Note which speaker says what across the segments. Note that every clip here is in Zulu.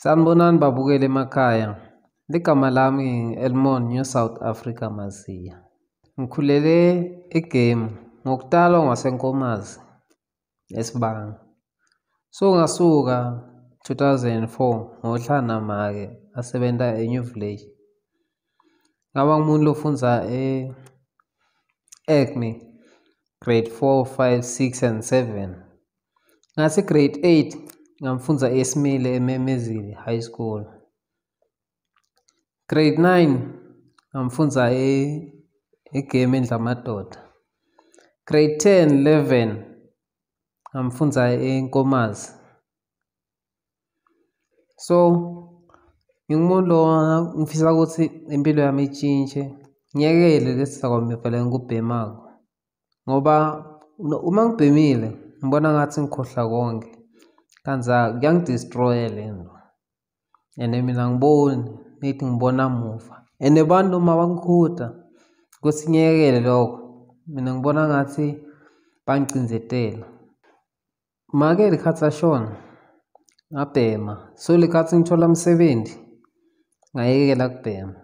Speaker 1: Sanibonani babukeli emakhaya. Ligama lami Elmon, New South Africa Maziya. Ngikhulele egame ngokutalwa ngasenkomazi esibanga. So ngasuka 2004 ngohlana make asebenza eNew Village. Ngaba ngumuntu lofunza Acme grade 4, 5, 6 and 7. Ngase grade 8 ngamfunza eSmile eMemezile High School. Grade 9 ngamfunza egame eNdlamadoda. Grade 10, 11 ngamfunza eNkomazi. So ngingumuntu lo ngifisa ukuthi impilo yami itshintshe, ngiyekele lesizakwamiva la ngikubhemako. Ngoba uma ngibhemile ngibona ngathi ngikhohlwa konke. Kanza kuyangidestroya lento. And mina ngiboni nithi ngibona muva. And abantu uma bangikhuda ukuthi ngiyekele lokho, mina ngibona ngathi bangicindzetela. Make likhatsi ashona ngabhema. So likhatsi ngithola umsebenzi ngayekela kubhema.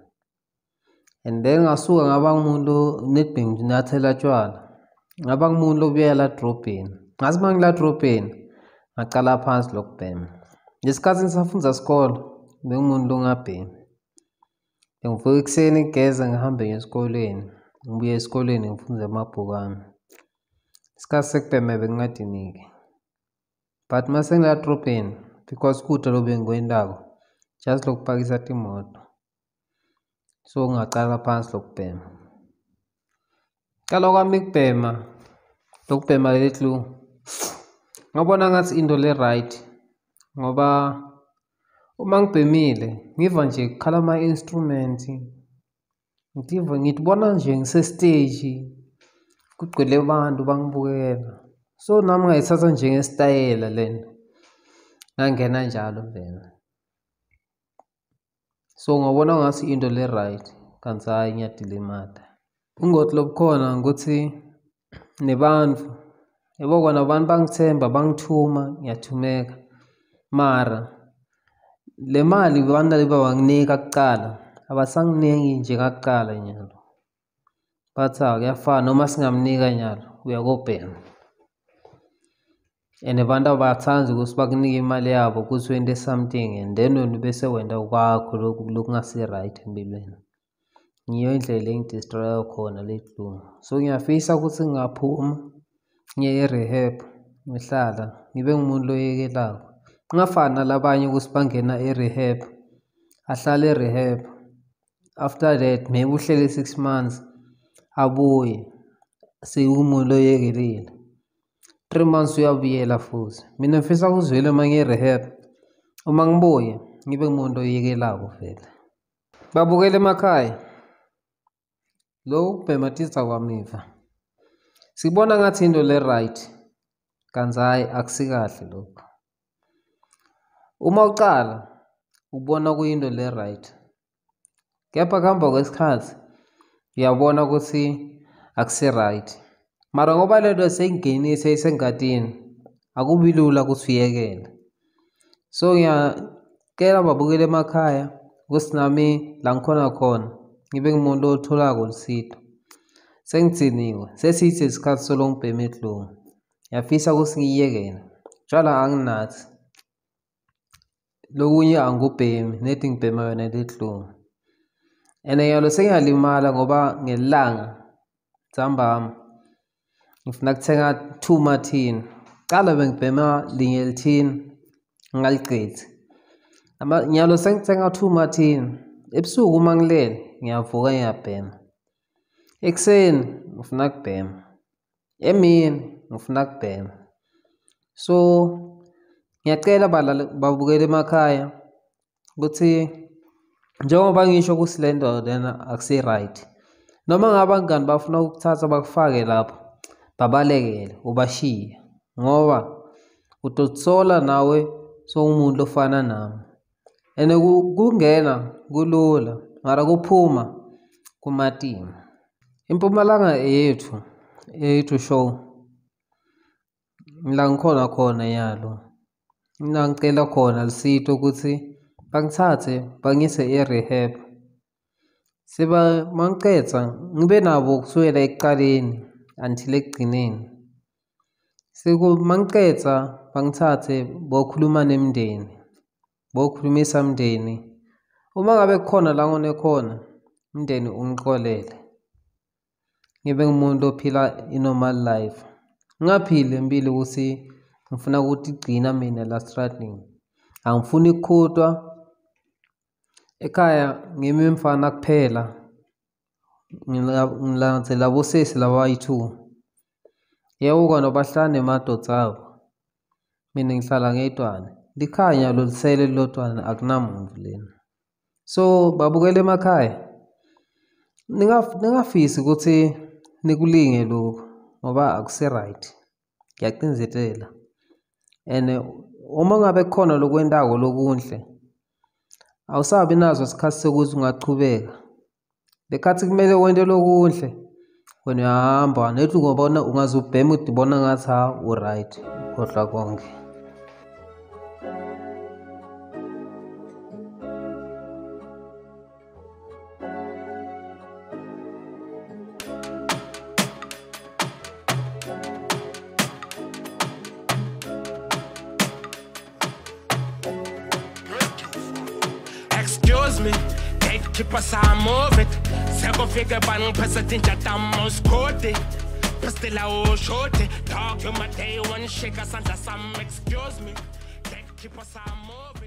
Speaker 1: And then ngasuka ngaba ngumuntu netbeng nathela tshwala. Ngaba ngumuntu lobuyela drobheni. Ngathi mangila drobheni ngaqala phansi lokubhema. Ngesikhathi ngisafunda isikole bengumuntu longabhemi. Ngivuka ekuseni ngigeze ngihambe esikoleni. Ngibuye esikoleni ngifunde amabhuku ami. Isikhathi sekubhema bengingadiniki. But mase ngila drobheni because kude lo bengikwendako just lokupakisa timoto. So ngaqala phansi lokubhema. Kaloku kwami ukubhema lokubhema lethu ngabona ngathi into le right ngoba uma ngibhemile ngiva nje kukhala ama instruments, ngitibona nje ngise stage kugcwele abantu bangibukela. So nami ngayithatha njengestyle lento, ngangena njalo vele. So ngabona ngathi into le right kanti hayi ngiyadilimata. Ingothi lobukhona ukuthi nebantu yabo kona abantu bangithemba bangithuma ngiyathumeka. Mara le mali abantu leba banginika kuqala abasanginiki nje kakuqala nyalo. Bathi kuyafana noma singamnika nyalo uyakobhema. And abantu abathandi ukuthi bakunike imali yabo ukuthi wente something and then wena bese wenda kwakho lokungasi right empilweni. Ngiyo indlela engidestroya khona lethu. So ngiyafisa ukuthi ngingaphuma ngiye rehab ngihlala ngibe ngumuntu loyekelako. Ngafana nalabanye ukuthi bangena rehab ahlale rehab. After that maybe uhlele 6 months abuye sewumuntu loyekelile. 3 months uyabuyela futhi. Mina ngifisa ukuzwela manje rehab uma ngibuye ngibe umuntu oyekelako vele. Babukele emakhaya. Lo kubhema tisa kwamiva. Sibona ngathi into le right. Kanti hayi akusikahle lokho. Uma uqala ubona kuyinto le right. Kepha kuhamba kwesikhathi uyabona ukuthi akusi right. Mara ngoba lento seyingenise isengadini akubi lula ukuthi uyekele. So ngiyakela babukele emakhaya ukuthi nami la ngikhona khona ngibe ngumuntu otholako usizo. Sengitsiniwe sesithi isikhathi solongibhema edlungu. Ngiyafisa ukuthi ngiyekele. Tshwala anginathi. Lokunye angubhemi nethi ngibhema yona ledlungu. And yalo sengiyalimala ngoba ngelanga tsambama ngifuna kuthenga 2 mathini. Qala bengibhema linye lithini ngaliqedzi. Nyalo sengithenga 2 mathini. Ebusuku uma ngilele ngiyavuka ngiyabhema. Ekseni ngifuna kubhema. Emini ngifuna kubhema. So ngiyacela babukele emakhaya ukuthi njengoba ngisho ukuthi lento lena akusi right. Noma ngabe abangani bafuna ukuthatha bakufake lapho babalekele ubashiye ngoba utotsola nawe sowumuntu ofana nami. And kungena kulula mara kuphuma kumatima. Impumalanga yethu show. La ngikhona khona yalo. Mina ngicela khona lisito ukuthi bangithathe bangise e-rehab. Mangiceda ngibe nabo kusukela ekuqaleni until ekugcineni. Mangiceda bangithathe bokhuluma nemindeni, bokhulumisa umndeni. Uma ngabe kukhona la ngone khona, umndeni ungixolele. Ngibe ngumuntu ophila i-normal life. Ngingaphili Embili ukuthi ngifuna ukuthi gcina mina la stradini. Angifuni ukukhutwa. Ekhaya ngimi mfana kuphela. Ngilandzela abosesi laba yi-2. Yebo kona bahlala nemadodza abo. Mina ngihlala ngedwana. Likhanya lo lisele lodwana akunamuntu lena. So babukela emakhaya. Ningafisi ukuthi nikulinge lokho ngoba akusi-right. Ngiyaqinizetela. And uma ngabe kukhona lokwentako lokunhle, awusabi nazo isikhathi sokuthi ungachubeka. Lekhathi kumele wente lokunhle, wena uyahamba nethi ngobona ungaze ubheme udibona ngathi u-right, ukhohlwa konke.
Speaker 2: Excuse me, gatekeeper sa move it. Seko fike bang president jatamos kote. Pastela o shote. Dog you my day one shake us under some. Excuse me, gatekeeper sa move.